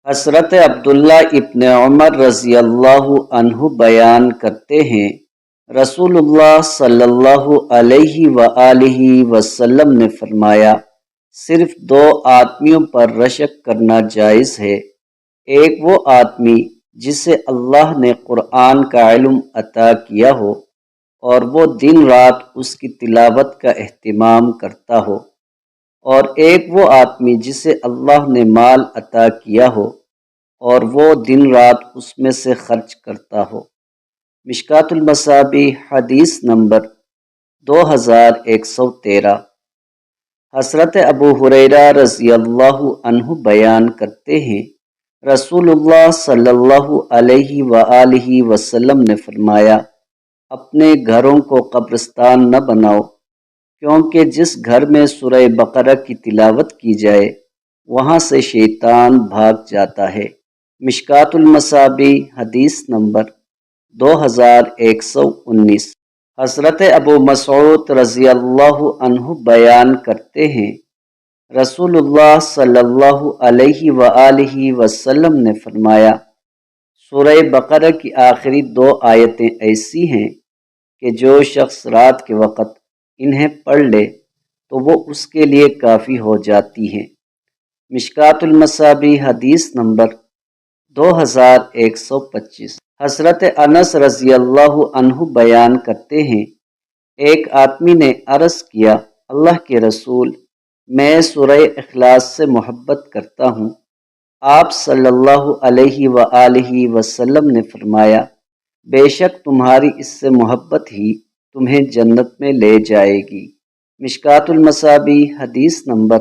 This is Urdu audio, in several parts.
حضرت عبداللہ ابن عمر رضی اللہ عنہ بیان کرتے ہیں، رسول اللہ صلی اللہ علیہ وآلہ وسلم نے فرمایا، صرف دو آدمیوں پر رشک کرنا جائز ہے۔ ایک وہ آدمی جسے اللہ نے قرآن کا علم عطا کیا ہو اور وہ دن رات اس کی تلاوت کا اہتمام کرتا ہو، اور ایک وہ آدمی جسے اللہ نے مال عطا کیا ہو اور وہ دن رات اس میں سے خرچ کرتا ہو۔ مشکوٰۃ المصابیح حدیث نمبر 2113۔ حضرت ابو ہریرہ رضی اللہ عنہ بیان کرتے ہیں، رسول اللہ صلی اللہ علیہ وآلہ وسلم نے فرمایا، اپنے گھروں کو قبرستان نہ بناؤ، کیونکہ جس گھر میں سورہ بقرہ کی تلاوت کی جائے وہاں سے شیطان بھاگ جاتا ہے۔ مشکوٰۃ المصابیح حدیث نمبر 2119۔ حضرت ابو مسعود رضی اللہ عنہ بیان کرتے ہیں، رسول اللہ صلی اللہ علیہ وآلہ وسلم نے فرمایا، سورہ بقرہ کی آخری 2 آیتیں ایسی ہیں کہ جو شخص رات کے وقت انہیں پڑھ لے تو وہ اس کے لیے کافی ہو جاتی ہیں۔ مشکوٰۃ المصابیح حدیث نمبر 2125۔ حضرت انس رضی اللہ عنہ بیان کرتے ہیں، ایک آدمی نے عرض کیا، اللہ کے رسول، میں سورہ اخلاص سے محبت کرتا ہوں۔ آپ صلی اللہ علیہ وآلہ وسلم نے فرمایا، بے شک تمہاری اس سے محبت ہی تمہیں جنت میں لے جائے گی۔ مشکوٰۃ المصابیح حدیث نمبر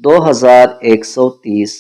2130۔